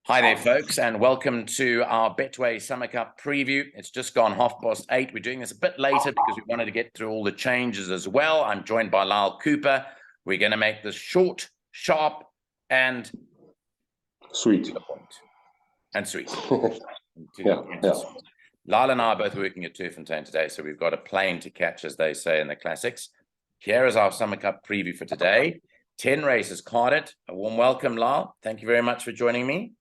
Hi there, folks, and welcome to our Betway Summer Cup preview. It's just gone 8:30. We're doing this a bit later because we wanted to get through all the changes as well. I'm joined by Lyall Cooper. We're going to make this short, sharp, and sweet. To the point. And sweet. Yeah. Lyall and I are both working at Turffontein today, so we've got a plane to catch, as they say in the classics. Here is our Summer Cup preview for today. 10 races carded. A warm welcome, Lyall. Thank you very much for joining me.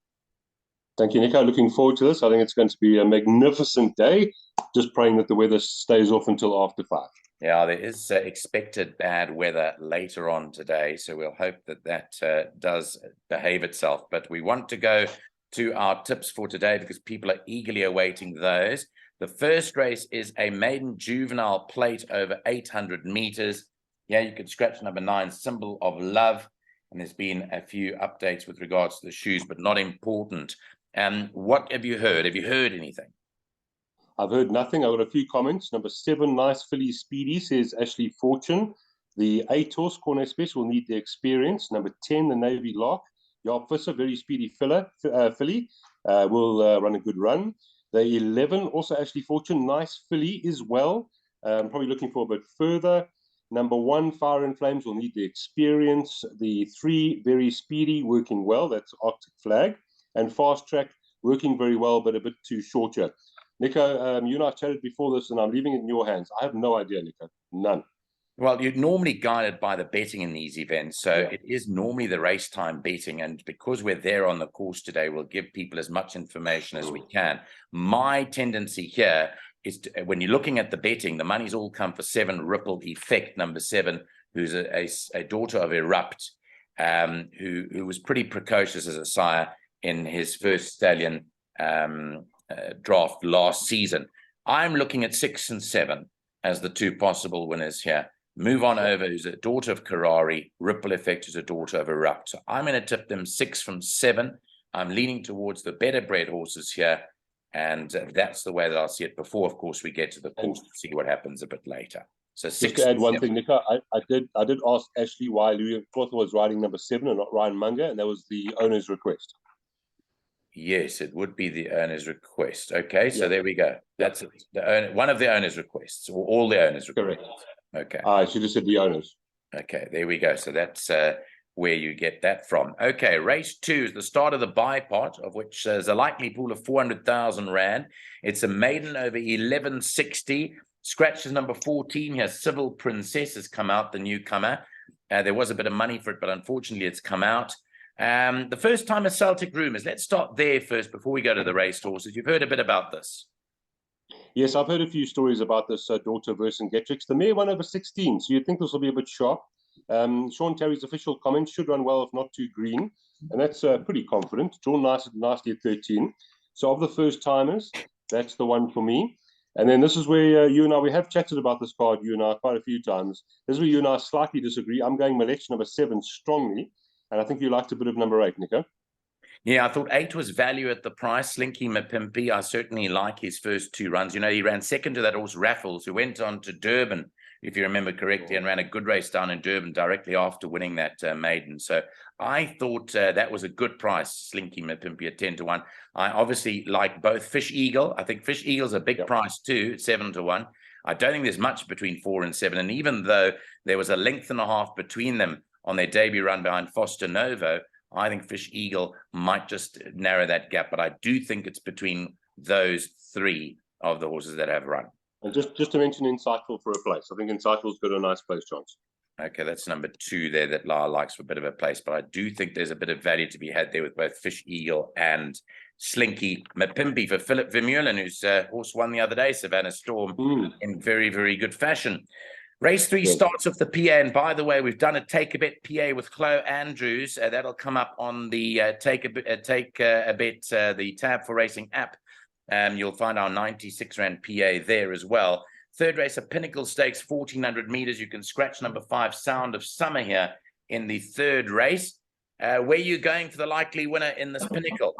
Thank you, Nico. Looking forward to this. I think it's going to be a magnificent day. Just praying that the weather stays off until after 5. Yeah, there is expected bad weather later on today, so we'll hope that that does behave itself. But we want to go to our tips for today because people are eagerly awaiting those. The first race is a maiden juvenile plate over 800 meters. Yeah, you could scratch number 9, Symbol of Love. And there's been a few updates with regards to the shoes, but not important. What have you heard? Have you heard anything? I've heard nothing. I've got a few comments. Number 7, Nice Filly Speedy, says Ashley Fortune. The 8 horse Corner Special will need the experience. Number 10, the Navy Lark. Jaap Visser, very speedy filly, will run a good run. The 11, also Ashley Fortune, Nice Filly as well. Probably looking for a bit further. Number 1, Fire and Flames, will need the experience. The 3, Very Speedy, working well. That's Arctic Flag. And Fast Track, working very well, but a bit too short here. Nico, you and I chatted before this, and I'm leaving it in your hands. I have no idea, Nico. None. Well, you're normally guided by the betting in these events. So It is normally the race time betting. And because we're there on the course today, we'll give people as much information as we can. My tendency here is to, when you're looking at the betting, the money's all come for 7 Ripple Effect, number 7, who's a daughter of Erupt, who was pretty precocious as a sire in his first stallion draft last season. I'm looking at 6 and 7 as the 2 possible winners here. Move on over, who's a daughter of Karari. Ripple Effect, who's a daughter of Erupt. So I'm going to tip them 6 from 7. I'm leaning towards the better bred horses here. And that's the way that I'll see it before, of course, we get to the course to see what happens a bit later. So 6. Just to add one thing, Nico, I did ask Ashley why Louis Cloth was riding number 7 and not Ryan Munger, and that was the owner's request. Yes, it would be the owner's request. Okay, so there we go. That's one of the owner's requests, or all the owner's requests. Correct. Okay. I should have said the owners. Okay, there we go. So that's where you get that from. Okay, race 2 is the start of the buy part, of which there's a likely pool of 400,000 Rand. It's a maiden over 1160. Scratches number 14 here. Civil Princess has come out, the newcomer. There was a bit of money for it, but unfortunately it's come out. The first time of Celtic Rumours. Let's start there first before we go to the race horses. You've heard a bit about this. Yes, I've heard a few stories about this daughter Vercingetorix. The mare won over 16, so you'd think this will be a bit sharp. Sean Terry's official comment, should run well if not too green, and that's pretty confident. Drawn nicely at 13. So of the first timers, that's the one for me. And then this is where you and I, we have chatted about this card, you and I, quite a few times. This is where you and I slightly disagree. I'm going Malech number 7 strongly, and I think you liked a bit of number 8, Nico. Yeah, I thought 8 was value at the price. Slinky Mapimpi, I certainly like his first 2 runs. You know, he ran second to that horse Raffles, who went on to Durban, if you remember correctly, and ran a good race down in Durban directly after winning that maiden. So I thought that was a good price, Slinky Mapimpi at 10 to 1. I obviously like both Fish Eagle. I think Fish Eagle's a big price too, 7 to 1. I don't think there's much between 4 and 7. And even though there was a length and a half between them on their debut run behind Foster Novo, I think Fish Eagle might just narrow that gap, but I do think it's between those 3 of the horses that have run. And just to mention Insightful for a place. I think Insightful's got a nice place chance. Okay, that's number 2 there that Lyall likes for a bit of a place, but I do think there's a bit of value to be had there with both Fish Eagle and Slinky Mapimpi for Philip Vermeulen, whose horse won the other day, Savannah Storm, in very, very good fashion. Race 3 starts with the PA, and by the way, we've done a Take a Bet PA with Chloe Andrews. That'll come up on the Take a Bet, the Tab for Racing app. You'll find our 96 Rand PA there as well. Third race, a Pinnacle Stakes, 1,400 meters. You can scratch number 5, Sound of Summer here in the third race. Where are you going for the likely winner in this Pinnacle?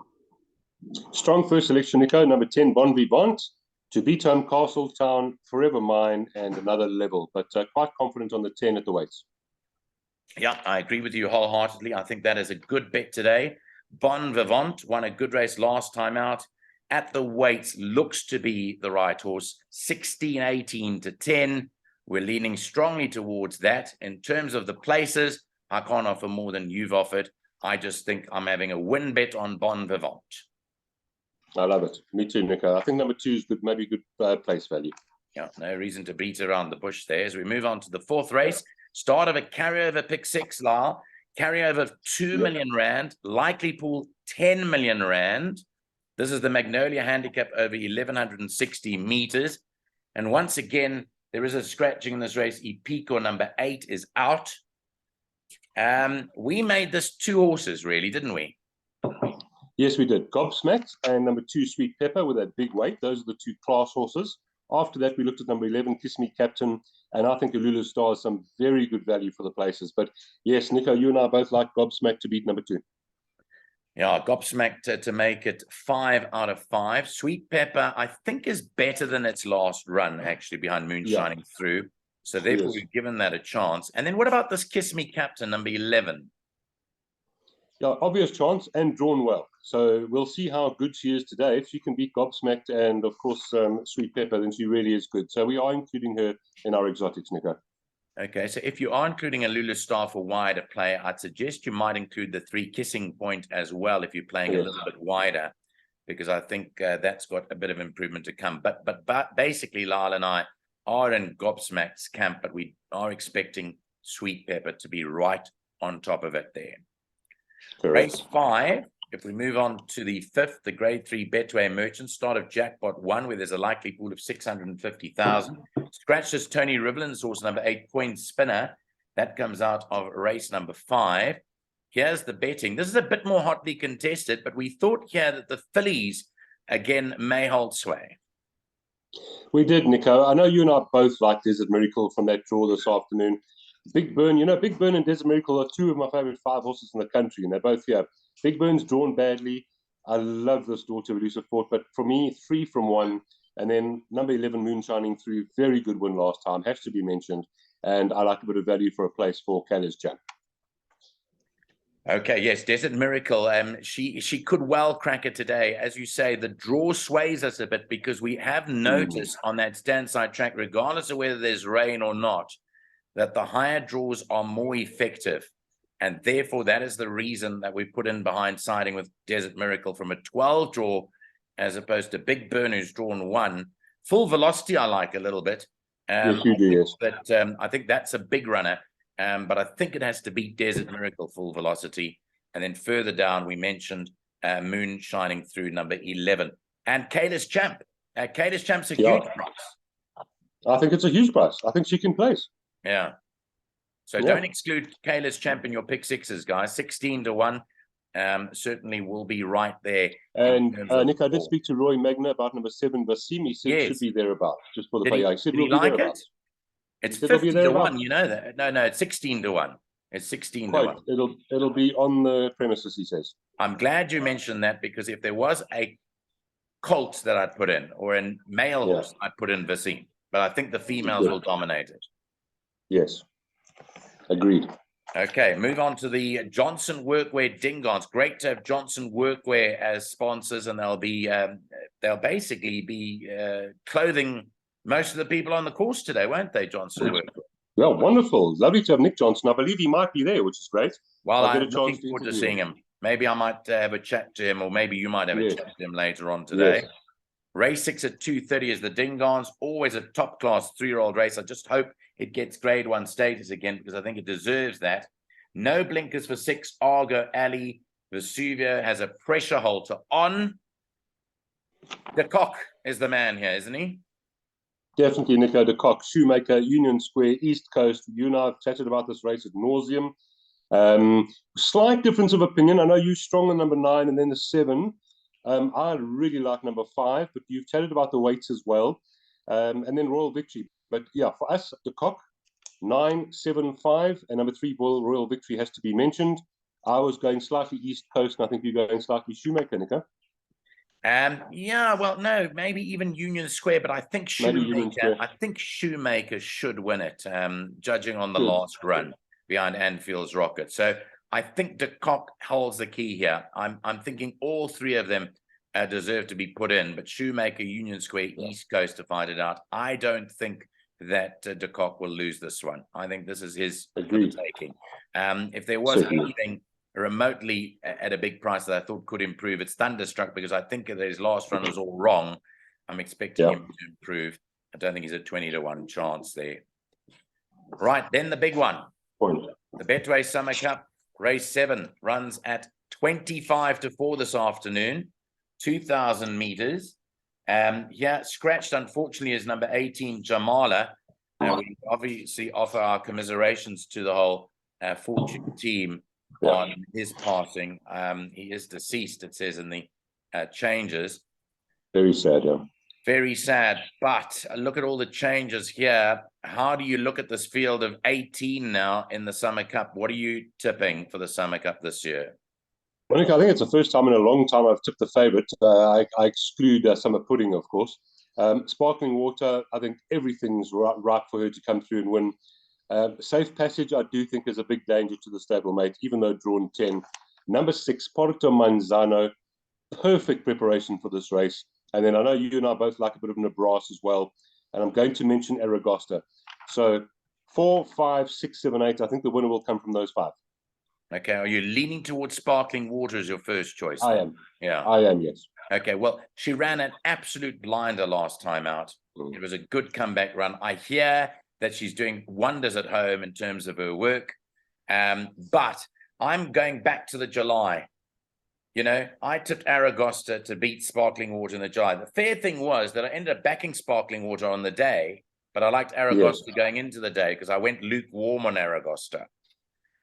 Strong first selection, Nico. Number 10, Bon Vivant. To beat home, Castletown, Forever Mine, and Another Level. But quite confident on the 10 at the weights. Yeah, I agree with you wholeheartedly. I think that is a good bet today. Bon Vivant won a good race last time out. At the weights, looks to be the right horse, 16-18 to 10. We're leaning strongly towards that. In terms of the places, I can't offer more than you've offered. I just think I'm having a win bet on Bon Vivant. I love it. Me too, Nico. I think number 2 is good, maybe good place value. Yeah, no reason to beat around the bush there. As we move on to the fourth race, start of a carryover pick 6, Lyall. Carryover of 2 million rand, likely pool 10 million rand. This is the Magnolia handicap over 1,160 meters. And once again, there is a scratching in this race. Epico number 8 is out. We made this 2 horses, really, didn't we? Yes, we did. Gobsmacked and number 2, Sweet Pepper, with that big weight. Those are the 2 class horses. After that, we looked at number 11, Kiss Me Captain, and I think Alula Star is some very good value for the places. But yes, Nico, you and I both like Gobsmacked to beat number 2. Yeah, Gobsmacked to make it 5 out of 5. Sweet Pepper, I think, is better than its last run, actually, behind Moon Shining Through. So therefore, we've given that a chance. And then what about this Kiss Me Captain, number 11? Yeah, obvious chance and drawn well. So we'll see how good she is today. If she can beat Gobsmacked and, of course, Sweet Pepper, then she really is good. So we are including her in our exotics, Nico. Okay, so if you are including a Lulu Star for wider play, I'd suggest you might include the 3 Kissing Point as well if you're playing a little bit wider, because I think that's got a bit of improvement to come. But basically, Lyall and I are in Gobsmacked's camp, but we are expecting Sweet Pepper to be right on top of it there. Correct. Race 5, if we move on to the 5th, the Grade 3 Betway Merchant, start of Jackpot 1, where there's a likely pool of 650,000. Scratch this Tony Rivelin's horse number 8, Coin Spinner. That comes out of race number 5. Here's the betting. This is a bit more hotly contested, but we thought here that the fillies, again, may hold sway. We did, Nico. I know you and I both like Desert Miracle from that draw this afternoon. Big Burn, you know, Big Burn and Desert Miracle are 2 of my favorite 5 horses in the country, and they're both here. Big Burn's drawn badly. I love this daughter of Elusive Fort, but for me, 3 from 1. And then number 11, Moon Shining Through, very good win last time, has to be mentioned. And I like a bit of value for a place for Kayla's Champ. Okay, yes, Desert Miracle. She could well crack it today. As you say, the draw sways us a bit because we have noticed on that stand side track, regardless of whether there's rain or not, that the higher draws are more effective. And therefore, that is the reason that we put in behind siding with Desert Miracle from a 12 draw, as opposed to Big Burn, who's drawn 1. Full Velocity, I like a little bit. Yes, you do, yes. But I think that's a big runner. But I think it has to beat Desert Miracle, Full Velocity. And then further down, we mentioned Moon Shining Through, number 11. And Kayla's Champ. Kayla's Champ's a huge price. I think it's a huge price. I think she can place. Yeah. So don't exclude Kayla's Champ in your pick 6s, guys. 16 to 1 certainly will be right there. And Nick, I did speak to Roy Magna about number 7, Vasim. He said it should be thereabouts, just for the play. Did he like it? It's 50 to 1, you know that. No, it's 16 to 1. It's 16 to 1. It'll be on the premises, he says. I'm glad you mentioned that, because if there was a colt that I'd put in, or a male horse, I'd put in Vasim. But I think the females will dominate it. Yes. Agreed. Okay, move on to the Johnson Workwear Dingons. Great to have Johnson Workwear as sponsors, and they'll basically be clothing most of the people on the course today, won't they, Johnson Workwear? Yeah, wonderful. Lovely to have Nick Johnson. I believe he might be there, which is great. Well, I'm looking forward to seeing him. Maybe I might have a chat to him, or maybe you might have a chat to him later on today. Yes. Race 6 at 2:30 is the Dingons. Always a top-class 3-year-old race. I just hope it gets Grade 1 status again, because I think it deserves that. No blinkers for 6, Argo Alley. Vesuvio has a pressure halter on. De Kock is the man here, isn't he? Definitely, Nico. De Kock, Shoemaker, Union Square, East Coast. You and I have chatted about this race ad nauseum. Slight difference of opinion. I know you're strong on number 9 and then the 7. I really like number 5, but you've chatted about the weights as well. And then Royal Victory. But yeah, for us, De Kock, 9, 7, 5, and number 3, Royal Victory has to be mentioned. I was going slightly East Coast, and I think you're going slightly Shoemaker, Nico. Yeah, well, no, maybe even Union Square, but I think Shoemaker should win it, judging on the last run behind Anfield's Rocket. So I think De Kock holds the key here. I'm thinking all three of them deserve to be put in, but Shoemaker, Union Square, East Coast to fight it out. I don't think that De Kock will lose this one. I think this is his for the taking. If there was anything remotely at a big price that I thought could improve, it's Thunderstruck, because I think that his last run was all wrong. I'm expecting him to improve. I don't think he's a 20-to-1 chance there. Right, then the big one. The Betway Summer Cup, race 7, runs at 25-4 this afternoon, 2,000 meters. Yeah, scratched, unfortunately, is number 18, Jamala. We obviously offer our commiserations to the whole Fortune team on his passing. He is deceased, it says in the changes. Very sad, yeah. Very sad, but look at all the changes here. How do you look at this field of 18 now in the Summer Cup? What are you tipping for the Summer Cup this year? Monica, I think it's the first time in a long time I've tipped the favourite. I exclude Summer Pudding, of course. Sparkling Water, I think everything's right for her to come through and win. Safe Passage, I do think, is a big danger to the stablemate, even though drawn 10. Number 6, Porto Manzano, perfect preparation for this race. And then I know you and I both like a bit of Nebraska as well. And I'm going to mention Aragosta. So 4, 5, 6, 7, 8. I think the winner will come from those 5. Okay. Are you leaning towards Sparkling Water as your first choice? I am. Yeah. I am, yes. Okay. Well, she ran an absolute blinder last time out. It was a good comeback run. I hear that she's doing wonders at home in terms of her work. But I'm going back to the July. You know, I tipped Aragosta to beat Sparkling Water in the July. The fair thing was that I ended up backing Sparkling Water on the day, but I liked Aragosta going into the day because I went lukewarm on Aragosta.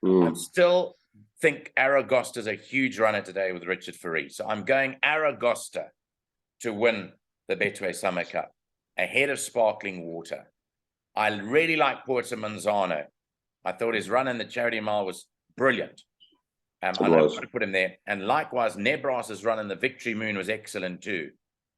I still think Aragosta is a huge runner today with Richard Ferree. So I'm going Aragosta to win the Betway Summer Cup ahead of Sparkling Water. I really like Porto Manzano. I thought his run in the Charity Mile was brilliant. I know how to put him there. And likewise, Nebraska's run in the Victory Moon was excellent too.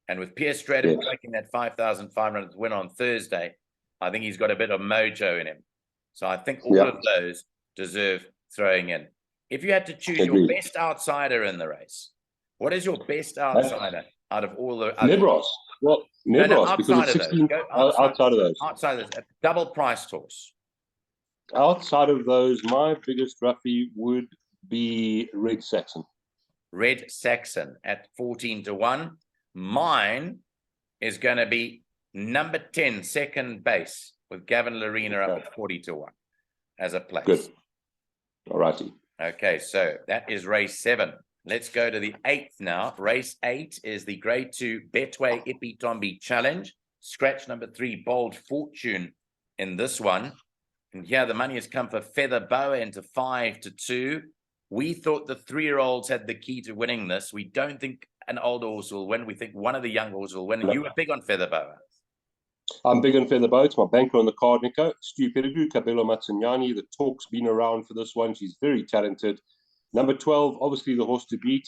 And with Pierre Stradom taking that 5,500 win on Thursday, I think he's got a bit of mojo in him. So I think all of those deserve throwing in. If you had to choose your best outsider in the race, what is your best outsider out of all the others? Nebros. Well, Nebros, because it's 16 outside of those. Outside of those, a double price horse. Outside of those, my biggest roughie would be Red Saxon. Red Saxon at 14-1. Mine is going to be number 10, second base, with Gavin Larena up at 40-1 as a place. Good. All righty. Okay, so that is race 7. Let's go to the 8th now. Race 8 is the Grade 2 Betway Ipitombi Challenge. Scratch number 3, Bold Fortune in this one. And here the money has come for Feather Boa into 5-2. We thought the 3-year-olds had the key to winning this. We don't think an older horse will win. We think one of the young horses will win. And you were big on Feather Boa. I'm big on Feather Boa. It's my banker on the card, Nico. Stu Pettigrew, Cabello Mazzignani. The talk's been around for this one. She's very talented. Number 12, obviously the horse to beat.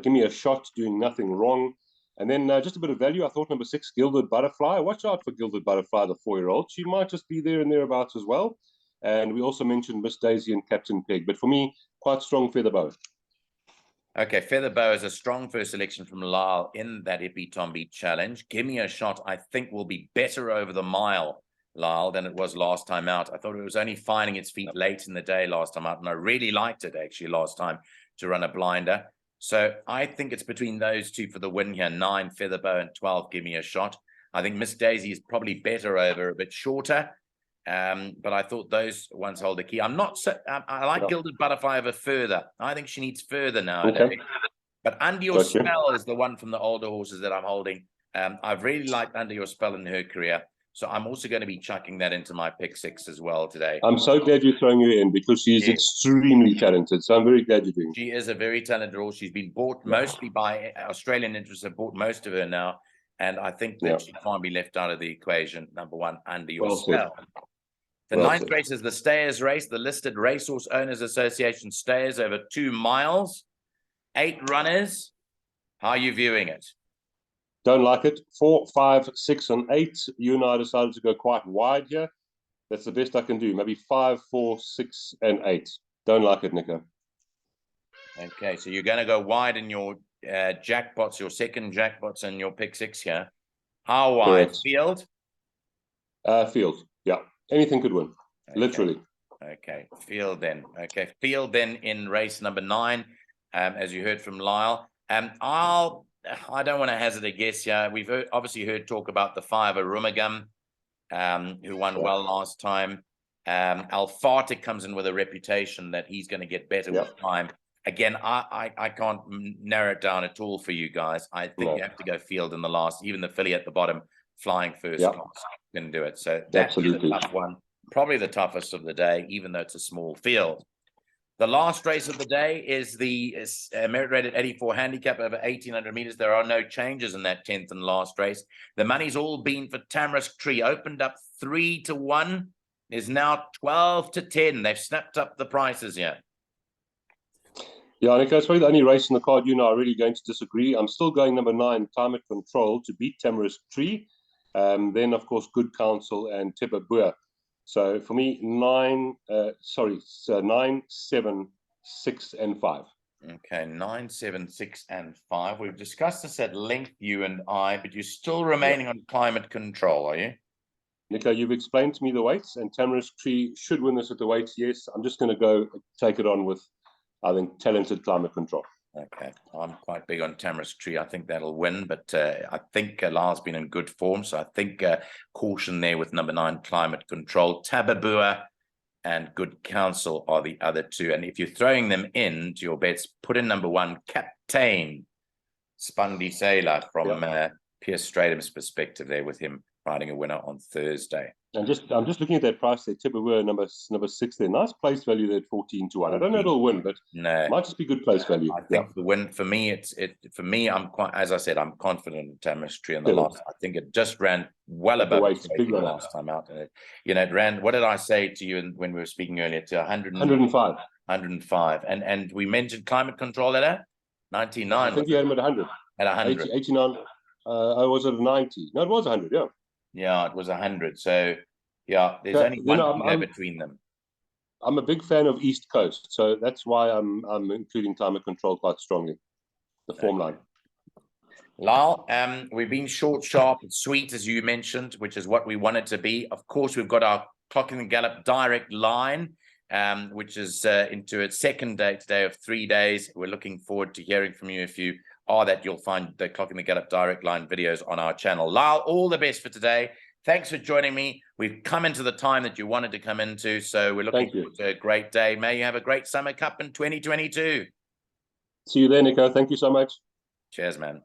Give me a shot, doing nothing wrong. And then just a bit of value. I thought number 6, Gilded Butterfly. Watch out for Gilded Butterfly, the 4-year-old. She might just be there and thereabouts as well. And we also mentioned Miss Daisy and Captain Peg. But for me, quite strong Feather Boa. Okay, Feather Boa is a strong first selection from Lyall in that Ipitombi Challenge. Give me a shot, I think, will be better over the mile, Lyall, than it was last time out. I thought it was only finding its feet late in the day last time out, and I really liked it, actually, last time to run a blinder. So I think it's between those two for the win here. 9, Feather Boa, and 12, Give Me a Shot. I think Miss Daisy is probably better over, a bit shorter. But I thought those ones hold the key. I'm not so, I like Gilded Butterfly over Further. I think she needs Further nowadays. Okay. But Under Your Spell is the one from the older horses that I'm holding. I've really liked Under Your Spell in her career. So I'm also going to be chucking that into my pick 6 as well today. I'm so glad you're throwing her in because she is extremely talented. So I'm very glad you're doing it. She is a very talented horse. She's been bought mostly by Australian interests, have bought most of her now. And I think that she can't be left out of the equation. Number 1, Under Your Spell. The 9th race is the Stayers race, the listed Racehorse Owners Association Stayers over 2 miles, 8 runners. How are you viewing it? Don't like it. 4, 5, 6, and 8. You and I decided to go quite wide here. That's the best I can do. Maybe 5, 4, 6, and 8. Don't like it, Nico. Okay, so you're going to go wide in your jackpots, your second jackpots, and your pick six here. How wide? Correct. Field? Field. Yeah. Anything could win. Okay. Literally. Okay. Field then. Okay. Field then in race number 9, as you heard from Lyall. I don't want to hazard a guess here. We've obviously heard talk about the 5 Arumagam, who won well last time. Alfata comes in with a reputation that he's going to get better with time. Again, I can't narrow it down at all for you guys. I think you have to go field in the last. Even the filly at the bottom, flying first class, can do it. So that's a tough one. Probably the toughest of the day, even though it's a small field. The last race of the day is the merit rated 84 handicap over 1,800 meters. There are no changes in that 10th and last race. The money's all been for Tamarisk Tree. Opened up 3-1. Is now 12-10. They've snapped up the prices here. Yeah, Nico, it's probably the only race in the card you and I are really going to disagree. I'm still going number 9, Climate Control, to beat Tamarisk Tree. Then, of course, Good Counsel and Tebabua. So for me, 9, 7, 6, and 5. Okay, 9, 7, 6, and 5. We've discussed this at length, you and I, but you're still remaining on Climate Control, are you? Nico, you've explained to me the weights, and Tamarisk Tree should win this at the weights. Yes, I'm just going to go take it on with, I think, talented Climate Control. Okay, I'm quite big on Tamarisk Tree. I think that'll win, but I think Lyall's been in good form, so I think caution there with number 9, Climate Control. Tebabua and Good Counsel are the other two, and if you're throwing them into your bets, put in number 1, Captain Spundy Sailor from Pierce Stradham's perspective there, with him riding a winner on Thursday. And I'm just looking at that price there. Tebabua number 6 there. Nice place value there at 14-1. I don't know if it'll win, but it might just be good place value. I think the win for me, I'm quite, as I said, I'm confident in Tamarisk Tree in the last. I think it just ran well above the last time out. You know, it ran. What did I say to you when we were speaking earlier? To 105. 105. And we mentioned Climate Control at 99. I think you had him at 100. At 100. 89. I was at 90. No, it was 100. Yeah. Yeah, it was 100. So, yeah, there's only one kilo between them. I'm a big fan of East Coast, so that's why I'm including Climate Control quite strongly. The form line. Lyall, we've been short, sharp, and sweet, as you mentioned, which is what we want it to be. Of course, we've got our Clock in the Gallop direct line, which is into its second day today of 3 days. We're looking forward to hearing from you. If you are that, you'll find the Clock in the Gallop direct line videos on our channel. Lyall, all the best for today. Thanks for joining me. We've come into the time that you wanted to come into, so we're looking forward to a great day. May you have a great Summer Cup in 2022. See you there, Nico. Thank you so much. Cheers, man.